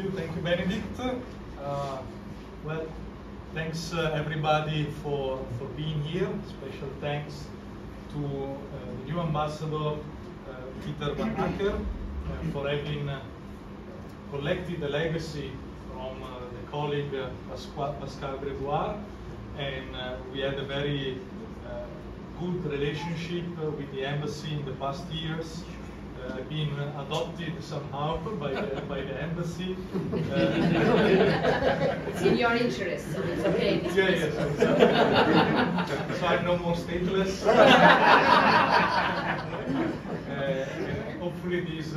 Thank you, Benedict. Well, thanks everybody for being here. Special thanks to the new ambassador, Peter van Acker, for having collected the legacy from the colleague Pascal Gregoire, and we had a very good relationship with the embassy in the past years. Been adopted somehow by the embassy. It's in your interest, so it's okay. Yes. So I'm no more stateless. Hopefully this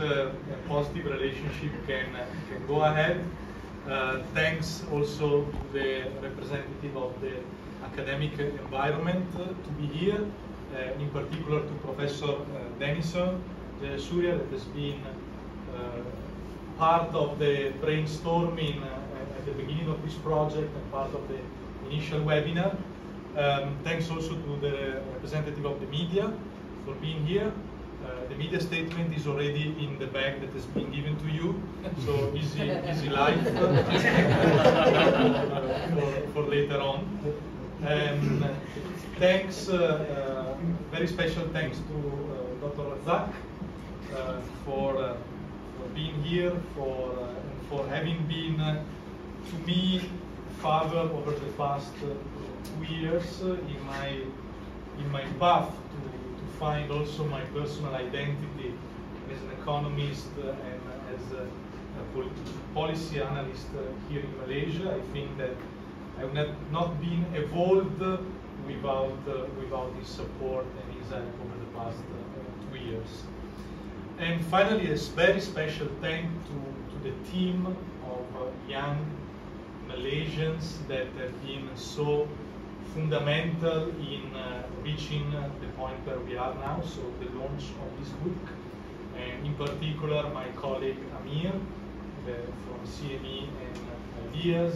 positive relationship can go ahead. Thanks also to the representative of the academic environment to be here, in particular to Professor Denison Surya, that has been part of the brainstorming at the beginning of this project and part of the initial webinar. Thanks also to the representative of the media for being here. The media statement is already in the bag that has been given to you, so easy life for later on. Thanks, very special thanks to Dr. Razak for being here, for having been to me father over the past 2 years in my path to find also my personal identity as an economist and as a policy analyst here in Malaysia. I think that I would have not been evolved without his support and his help over the past 2 years. And finally, a very special thank to the team of young Malaysians that have been so fundamental in reaching the point where we are now, so the launch of this book, and in particular my colleague Amir from CME and Ideas,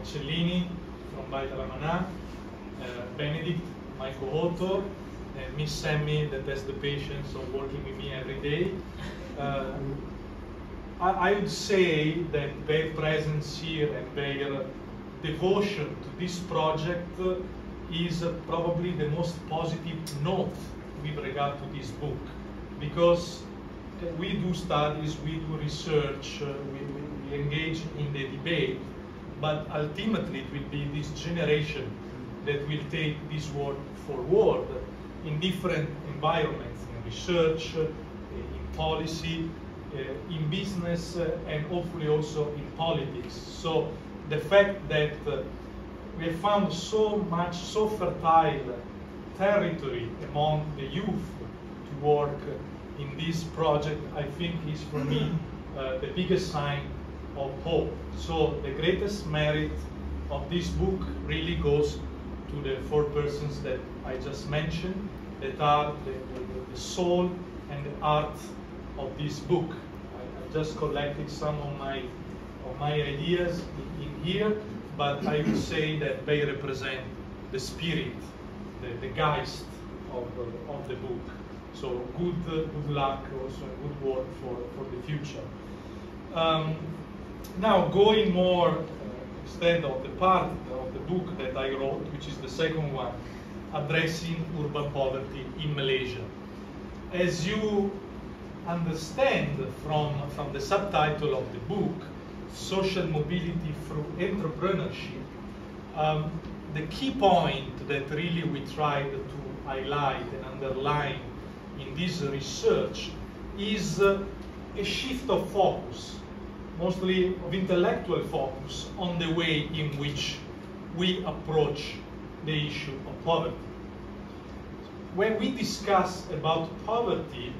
Cellini from Vital Amanah, Benedict, my co-author, and Miss Sammy that has the patience of working with me every day. I would say that their presence here and their devotion to this project is probably the most positive note with regard to this book, because we do studies, we do research, we engage in the debate, but ultimately it will be this generation that will take this work forward in different environments, in research, in policy, in business, and hopefully also in politics. So the fact that we have found so fertile territory among the youth to work in this project, I think is for me the biggest sign of hope. So the greatest merit of this book really goes to the 4 persons that I just mentioned, that are the soul and the art of this book. I just collected some of my ideas in here, but I would say that they represent the spirit, the geist of the book. So good luck also, and good work for the future. Now going more instead of the part of the book that I wrote, which is the second one, Addressing Urban Poverty in Malaysia. As you understand from the subtitle of the book, Social Mobility Through Entrepreneurship, the key point that really we tried to highlight and underline in this research is a shift of focus, mostly of intellectual focus, on the way in which we approach the issue of poverty. When we discuss about poverty,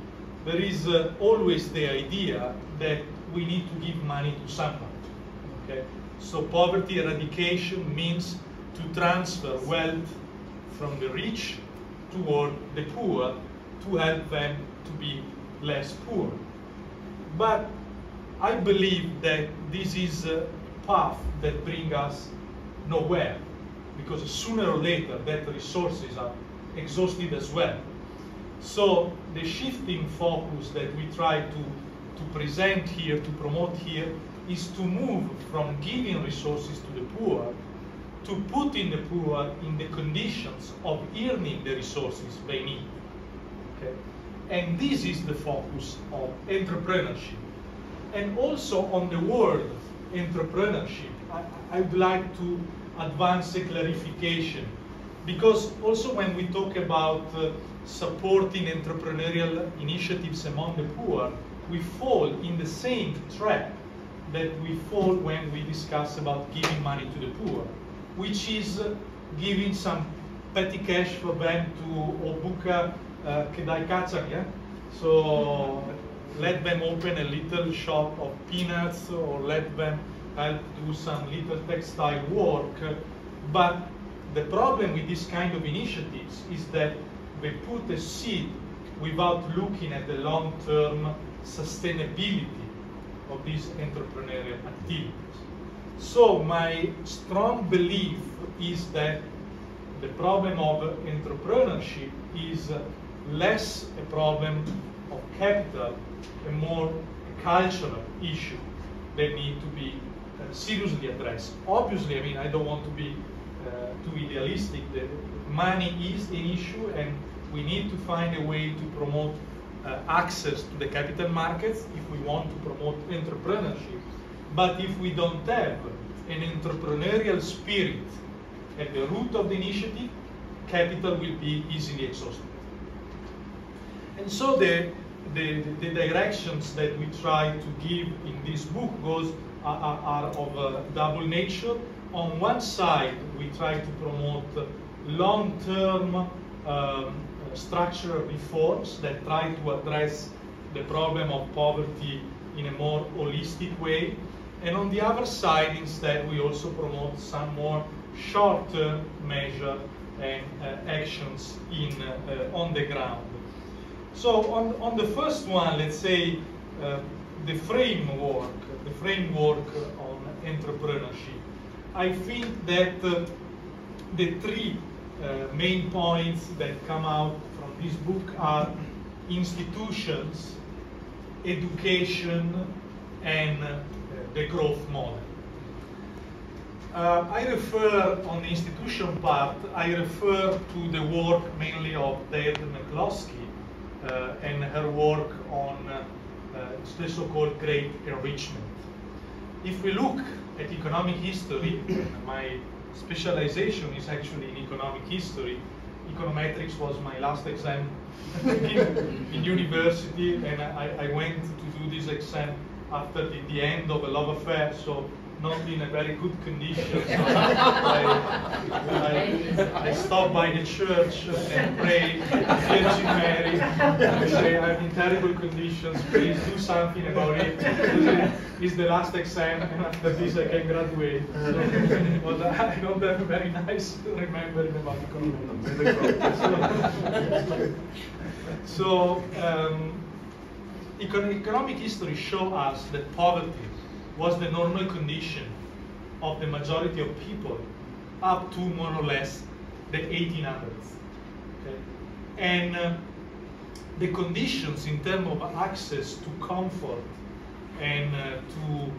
there is always the idea that we need to give money to someone. Okay? So poverty eradication means to transfer wealth from the rich toward the poor to help them to be less poor. But I believe that this is a path that brings us nowhere, because sooner or later that resources are exhausted as well. So the shifting focus that we try to to present here, to promote here, is to move from giving resources to the poor to putting the poor in the conditions of earning the resources they need. Okay? And this is the focus of entrepreneurship. And also on the word entrepreneurship, I would like to advance a clarification, because also when we talk about supporting entrepreneurial initiatives among the poor, we fall in the same trap that we fall when we discuss about giving money to the poor, which is giving some petty cash for them to obuka kedai kacang, yeah? So let them open a little shop of peanuts, or let them help do some little textile work. But the problem with this kind of initiatives is that they put a seed without looking at the long-term sustainability of these entrepreneurial activities. So my strong belief is that the problem of entrepreneurship is less a problem of capital and more a cultural issue that need to be seriously addressed. Obviously, I mean, I don't want to be too idealistic. The money is an issue, and we need to find a way to promote access to the capital markets if we want to promote entrepreneurship. But if we don't have an entrepreneurial spirit at the root of the initiative, capital will be easily exhausted. And so the directions that we try to give in this book are of a double nature. On one side, we try to promote long-term structural reforms that try to address the problem of poverty in a more holistic way. And on the other side, instead, we also promote some more short-term measures and actions on the ground. So on the first one, let's say the framework on entrepreneurship, I think that the three main points that come out from this book are institutions, education, and the growth model. I refer, on the institution part, I refer to the work mainly of Deirdre McCloskey and her work on the so-called Great Enrichment. If we look at economic history, my specialization is actually in economic history. Econometrics was my last exam in university, and I went to do this exam after the end of a love affair, so not in a very good condition. So I stopped by the church and prayed, Virgin Mary, and say, I'm in terrible conditions, please do something about it. It's the last exam, and after this I can graduate. So, but I don't have a very nice remembering about economics. So economic history shows us that poverty was the normal condition of the majority of people up to more or less the 1800s. Okay? And the conditions in terms of access to comfort and to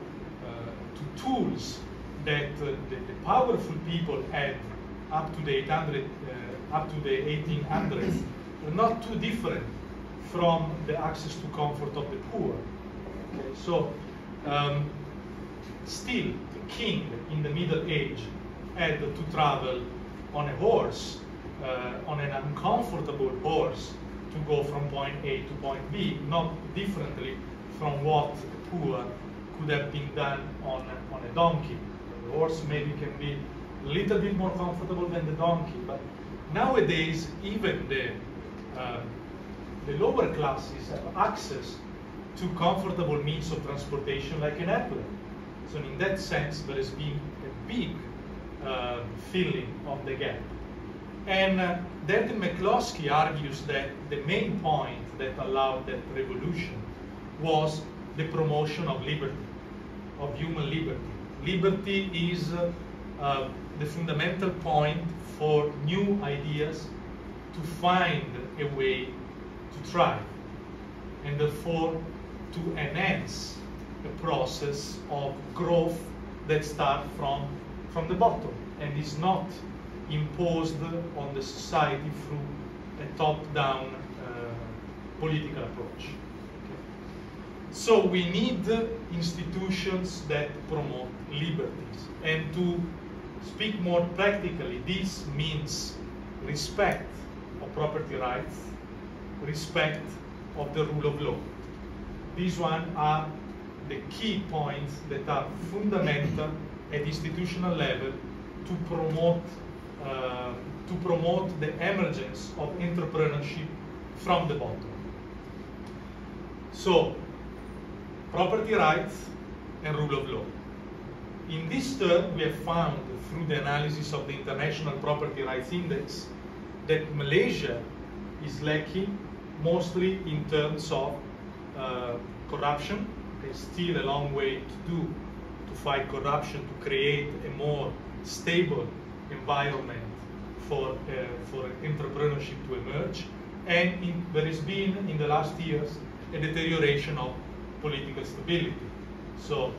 tools that the powerful people had up to the 1800s were not too different from the access to comfort of the poor. Okay? So still, the king in the Middle Age had to travel on a horse, on an uncomfortable horse, to go from point A to point B, not differently from what the poor could have been done on a donkey. The horse maybe can be a little bit more comfortable than the donkey, but nowadays even the lower classes have access to comfortable means of transportation like an airplane. So in that sense, there has been a big filling of the gap. And Deirdre McCloskey argues that the main point that allowed that revolution was the promotion of liberty, of human liberty. Liberty is the fundamental point for new ideas to find a way to thrive. And therefore, to enhance a process of growth that starts from the bottom and is not imposed on the society through a top-down political approach. Okay. So we need institutions that promote liberties. And to speak more practically, this means respect of property rights, respect of the rule of law. These ones are the key points that are fundamental at institutional level to promote the emergence of entrepreneurship from the bottom. So, property rights and rule of law. In this term, we have found through the analysis of the International Property Rights Index that Malaysia is lacking mostly in terms of corruption. There's still a long way to do to fight corruption, to create a more stable environment for entrepreneurship to emerge. And there has been, in the last years, a deterioration of political stability. So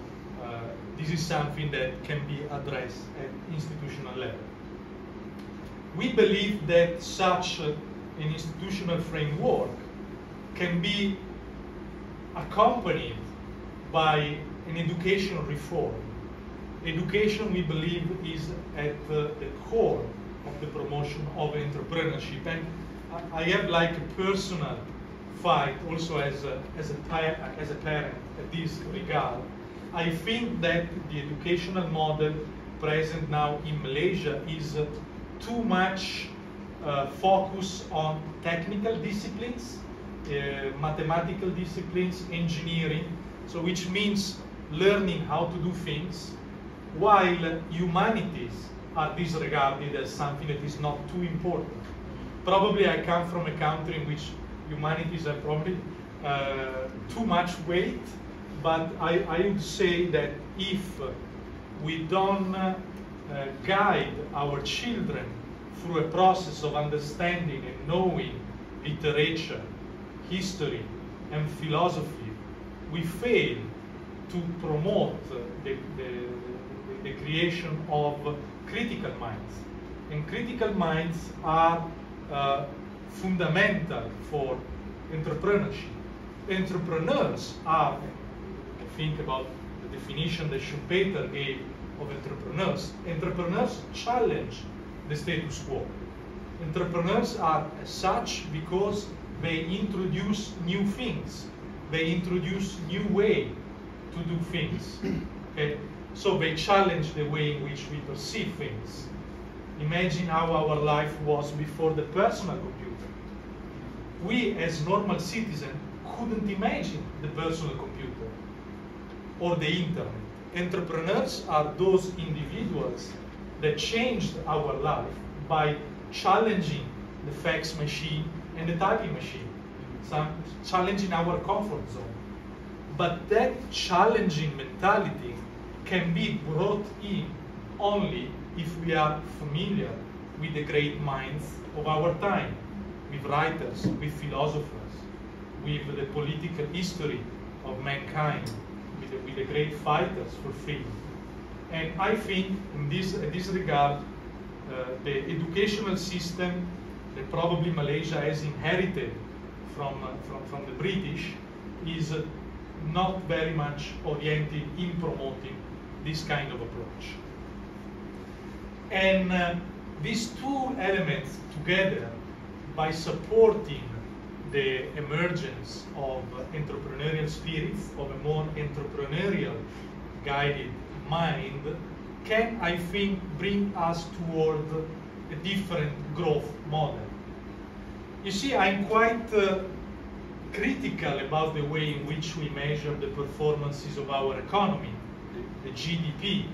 this is something that can be addressed at institutional level. We believe that such an institutional framework can be accompanied by an educational reform. Education, we believe, is at the core of the promotion of entrepreneurship. And I have like a personal fight also as a parent at this regard. I think that the educational model present now in Malaysia is too much focus on technical disciplines, mathematical disciplines, engineering, so which means learning how to do things, while humanities are disregarded as something that is not too important. Probably I come from a country in which humanities are probably too much weight, but I would say that if we don't guide our children through a process of understanding and knowing literature, history, and philosophy, we fail to promote the creation of critical minds. And critical minds are fundamental for entrepreneurship. Entrepreneurs are, think about the definition that Schumpeter gave of entrepreneurs. Entrepreneurs challenge the status quo. Entrepreneurs are as such because they introduce new things. They introduce new way to do things. Okay? So they challenge the way in which we perceive things. Imagine how our life was before the personal computer. We as normal citizens couldn't imagine the personal computer or the internet. Entrepreneurs are those individuals that changed our life by challenging the fax machine and the typing machine, challenging our comfort zone. But that challenging mentality can be brought in only if we are familiar with the great minds of our time, with writers, with philosophers, with the political history of mankind, with the great fighters for freedom. And I think in this regard, the educational system that probably Malaysia has inherited from the British is not very much oriented in promoting this kind of approach. And these two elements together, by supporting the emergence of entrepreneurial spirits, of a more entrepreneurial guided mind, can, I think, bring us toward a different growth model. You see, I'm quite critical about the way in which we measure the performances of our economy, the GDP.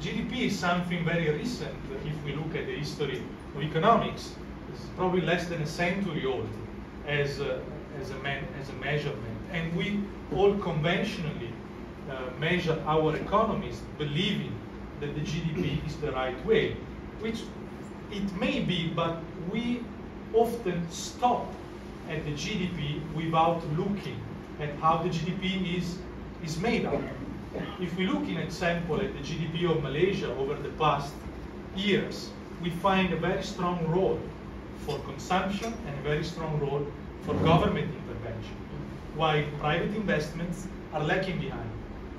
GDP is something very recent if we look at the history of economics. It's probably less than a century old as a measurement. And we all conventionally measure our economies believing that the GDP is the right way, which it may be, but we often stop at the GDP without looking at how the GDP is made up. If we look, in example, at the GDP of Malaysia over the past years, we find a very strong role for consumption and a very strong role for government intervention, while private investments are lagging behind,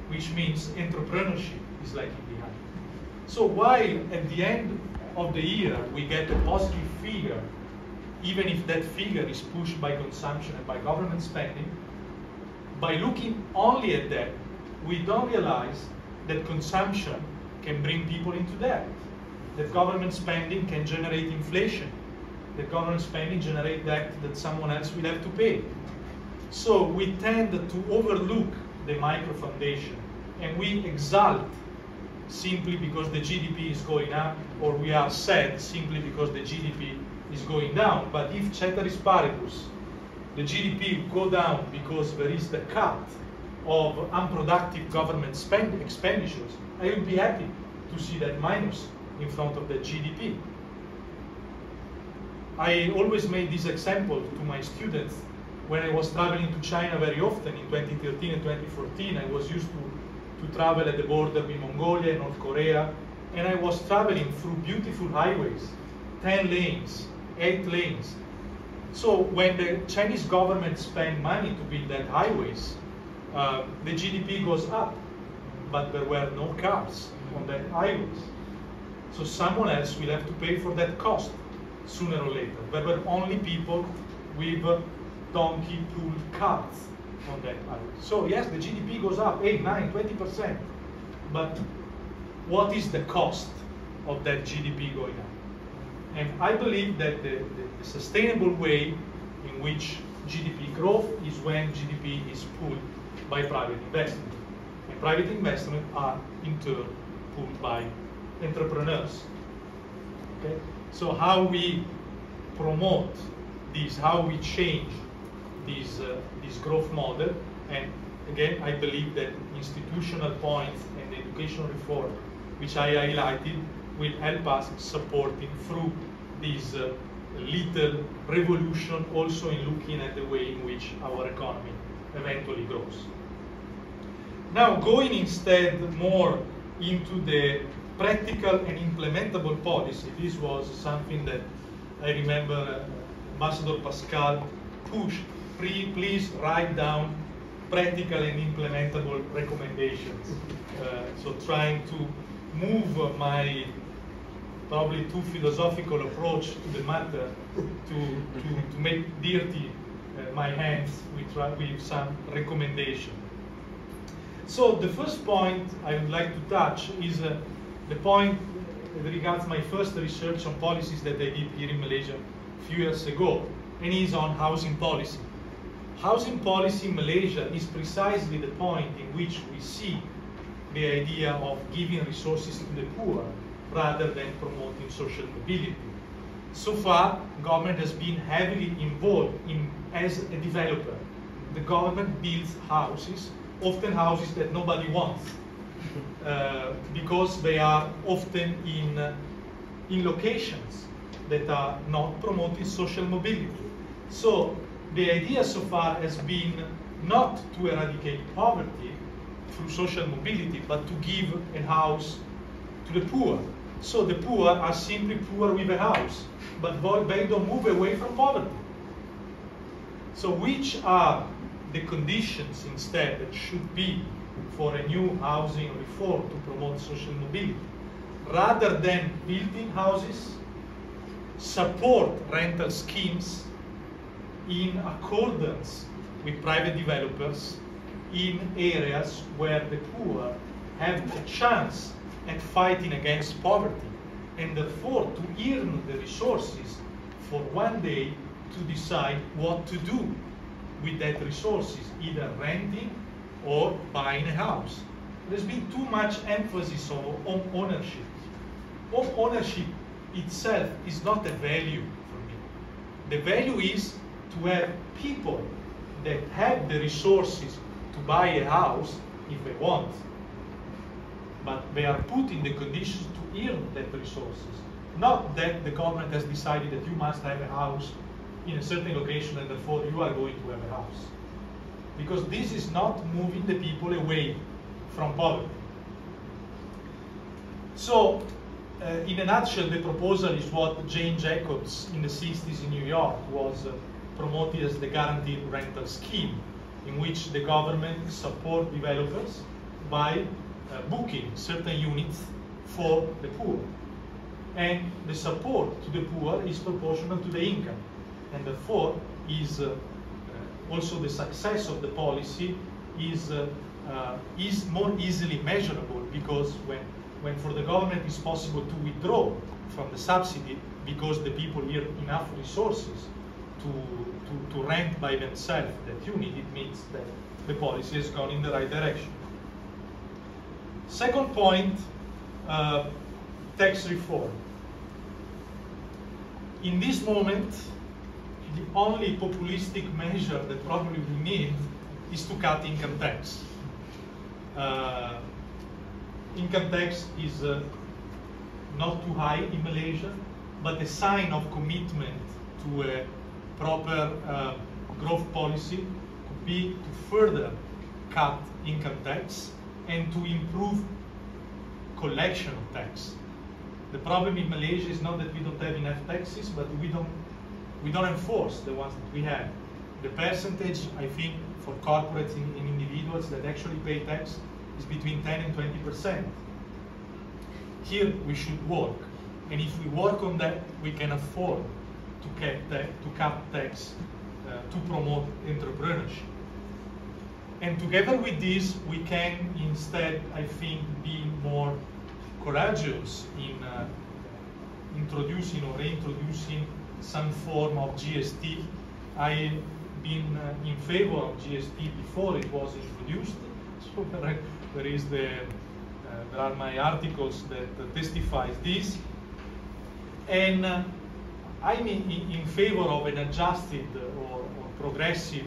which means entrepreneurship is lagging behind. So while at the end of the year we get a positive figure, even if that figure is pushed by consumption and by government spending, by looking only at that, we don't realize that consumption can bring people into debt, that government spending can generate inflation, that government spending generates debt that someone else will have to pay. So we tend to overlook the micro foundation, and we exult simply because the GDP is going up, or we are sad simply because the GDP is going down. But if ceteris paribus, the GDP go down because there is the cut of unproductive government expenditures, I would be happy to see that minus in front of the GDP. I always made this example to my students when I was traveling to China very often in 2013 and 2014. I was used to travel at the border with Mongolia and North Korea, and I was traveling through beautiful highways, 10 lanes, 8 lanes. So when the Chinese government spent money to build that highways, the GDP goes up, but there were no cars on that highways. So someone else will have to pay for that cost sooner or later. There were only people with donkey-pulled carts on that highway. So yes, the GDP goes up 8, 9, 20%. But what is the cost of that GDP going up? And I believe that the sustainable way in which GDP growth is when GDP is pulled by private investment. And private investment are in turn pulled by entrepreneurs. Okay? So how we promote this, how we change this growth model, and again, I believe that institutional points and educational reform, which I highlighted, will help us supporting through this little revolution, also in looking at the way in which our economy eventually grows. Now, going instead more into the practical and implementable policy, this was something that I remember Ambassador Pascal pushed. Please write down practical and implementable recommendations. So trying to move my probably too philosophical approach to the matter to make dirty my hands with some recommendation. So the first point I would like to touch is the point that regards my first research on policies that I did here in Malaysia a few years ago, and is on housing policy. Housing policy in Malaysia is precisely the point in which we see the idea of giving resources to the poor rather than promoting social mobility. So far, government has been heavily involved as a developer. The government builds houses, often houses that nobody wants, because they are often in locations that are not promoting social mobility. So the idea so far has been not to eradicate poverty through social mobility, but to give a house to the poor. So the poor are simply poor with a house, but they don't move away from poverty. So which are the conditions instead that should be for a new housing reform to promote social mobility? Rather than building houses, support rental schemes in accordance with private developers in areas where the poor have a chance at fighting against poverty, and therefore to earn the resources for one day to decide what to do with that resources, either renting or buying a house. There's been too much emphasis on ownership. Home ownership itself is not a value for me. The value is to have people that have the resources to buy a house if they want, but they are put in the conditions to earn that resources. Not that the government has decided that you must have a house in a certain location and therefore you are going to have a house. because this is not moving the people away from poverty. So, in a nutshell, the proposal is what Jane Jacobs in the 60s in New York was promoted as the guaranteed rental scheme, in which the government support developers by booking certain units for the poor. And the support to the poor is proportional to the income, and therefore is also the success of the policy is more easily measurable, because when for the government it's possible to withdraw from the subsidy because the people earn enough resources to rent by themselves that unit, it means that the policy has gone in the right direction. Second point, tax reform. In this moment, the only populistic measure that probably we need is to cut income tax. Income tax is not too high in Malaysia, but a sign of commitment to a proper growth policy could be to further cut income tax and to improve collection of tax. The problem in Malaysia is not that we don't have enough taxes, but we don't enforce the ones that we have. The percentage, I think, for corporates and individuals that actually pay tax is between 10 and 20%. Here we should work, and if we work on that, we can afford to cut tax to promote entrepreneurship. And together with this, we can instead, I think, be more courageous in introducing or reintroducing some form of GST. I've been in favor of GST before it was introduced. So there are my articles that testifies this. And I'm in favor of an adjusted or progressive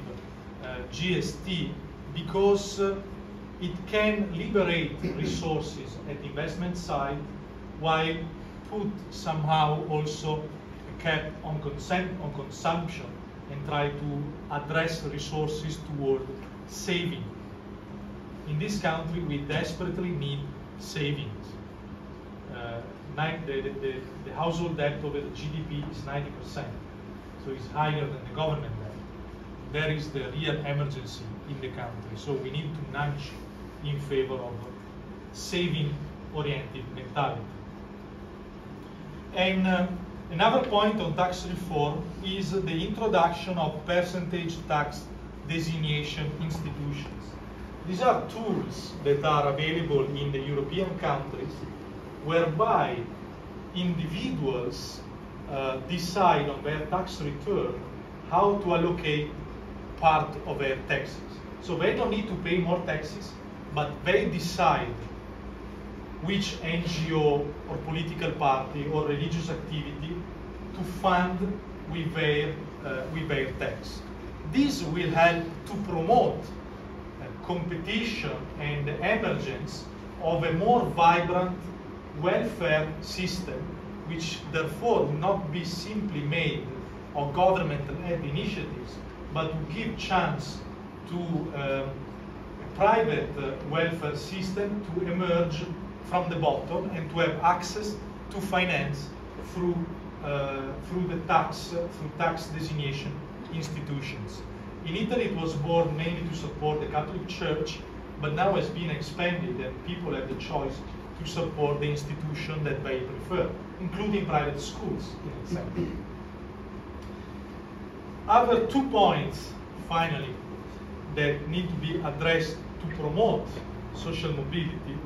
GST, because it can liberate resources at the investment side while put somehow also a cap on consumption and try to address resources toward saving. In this country, we desperately need savings. The household debt over the GDP is 90%, so it's higher than the government debt. There is the real emergency in the country, so we need to nudge in favor of saving-oriented mentality. And another point on tax reform is the introduction of percentage tax designation institutions. These are tools that are available in the European countries, whereby individuals decide on their tax return how to allocate part of their taxes. So they don't need to pay more taxes, but they decide which NGO or political party or religious activity to fund with their tax. This will help to promote competition and the emergence of a more vibrant welfare system, which therefore will not be simply made of government-led initiatives, but to give chance to a private welfare system to emerge from the bottom and to have access to finance through tax designation institutions. In Italy, it was born mainly to support the Catholic Church, but now has been expanded and people have the choice to support the institution that they prefer, including private schools, in example. Other 2 points, finally, that need to be addressed to promote social mobility.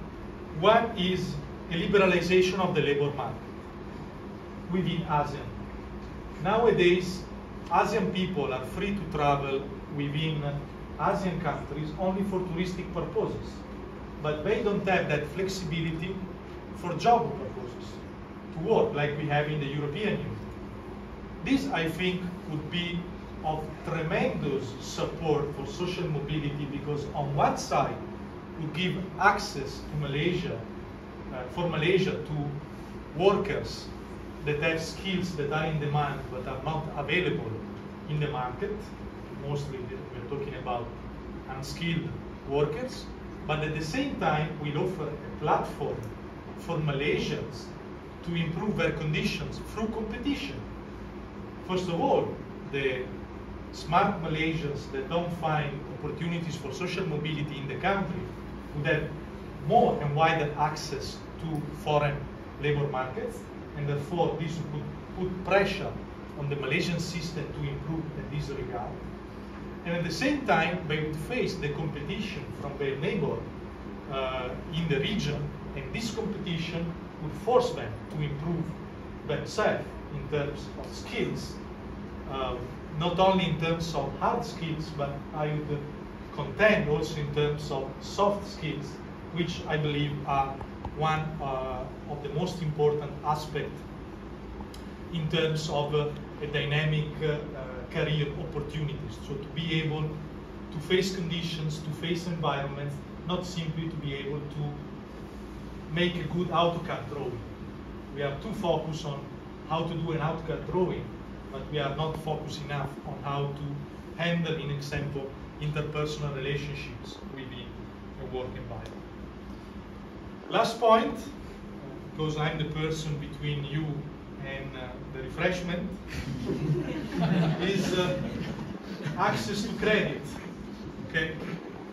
One is a liberalization of the labor market within ASEAN. Nowadays, ASEAN people are free to travel within ASEAN countries only for touristic purposes, but they don't have that flexibility for job purposes, to work like we have in the European Union. This, I think, would be of tremendous support for social mobility, because on one side, would give access to Malaysia, for Malaysia to workers that have skills that are in demand but are not available in the market. Mostly we're talking about unskilled workers, but at the same time will offer a platform for Malaysians to improve their conditions through competition. First of all, the smart Malaysians that don't find opportunities for social mobility in the country would have more and wider access to foreign labor markets, and therefore this would put pressure on the Malaysian system to improve in this regard. And at the same time, they would face the competition from their neighbor in the region, and this competition would force them to improve themselves in terms of skills, not only in terms of hard skills, but I would contend also in terms of soft skills, which I believe are one of the most important aspects in terms of a dynamic career opportunities. So to be able to face conditions, to face environments, not simply to be able to make a good AutoCAD drawing. We are too focused on how to do an AutoCAD drawing, but we are not focused enough on how to handle, in example, interpersonal relationships within a work environment. Last point, because I'm the person between you and the refreshment, is access to credit. Okay,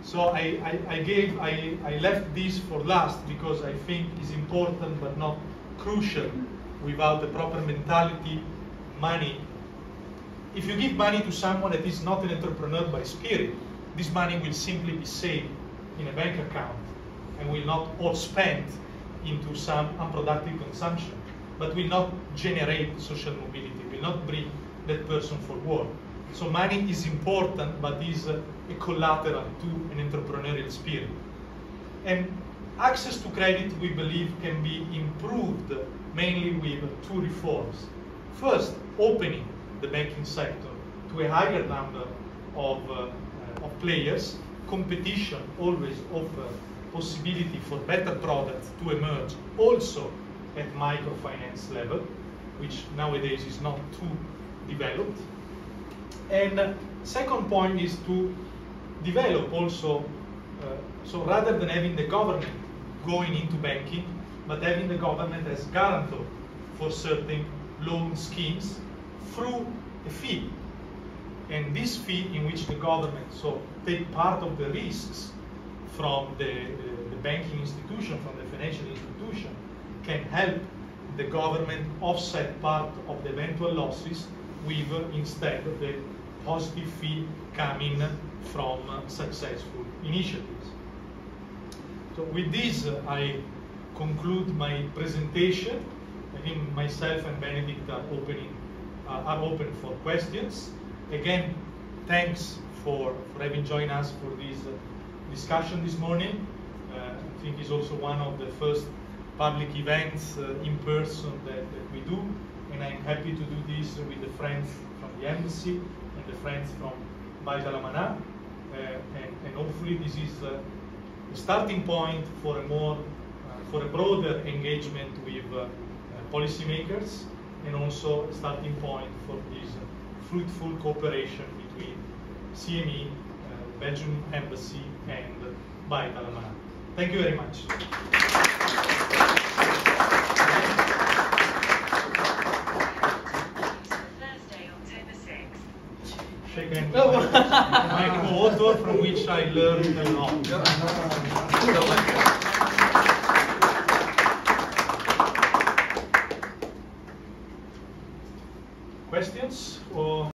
so I left this for last because I think it's important but not crucial. Without the proper mentality, money. If you give money to someone that is not an entrepreneur by spirit, this money will simply be saved in a bank account and will not all spent into some unproductive consumption, but will not generate social mobility, will not bring that person forward. So money is important, but is a collateral to an entrepreneurial spirit. And access to credit, we believe, can be improved mainly with two reforms. First, opening the banking sector to a higher number of players. Competition always offers possibility for better products to emerge also at microfinance level, which nowadays is not too developed. And second point is to develop also, so rather than having the government going into banking, but having the government as guarantor for certain loan schemes through a fee. And this fee in which the government so take part of the risks from the banking institution, from the financial institution, can help the government offset part of the eventual losses with instead of the positive fee coming from successful initiatives. So with this, I conclude my presentation. I think myself and Benedict are open for questions. Again, thanks for having joined us for this discussion this morning. I think it's also one of the first public events in person that we do, and I'm happy to do this with the friends from the embassy and the friends from Amanah, and hopefully this is the starting point for a broader engagement with policymakers, and also a starting point for this fruitful cooperation between CME, Belgium Embassy, and Amanah. Thank you very much. Thursday, October 6th. Shake hands with my co-author, from which I learned a lot. Questions or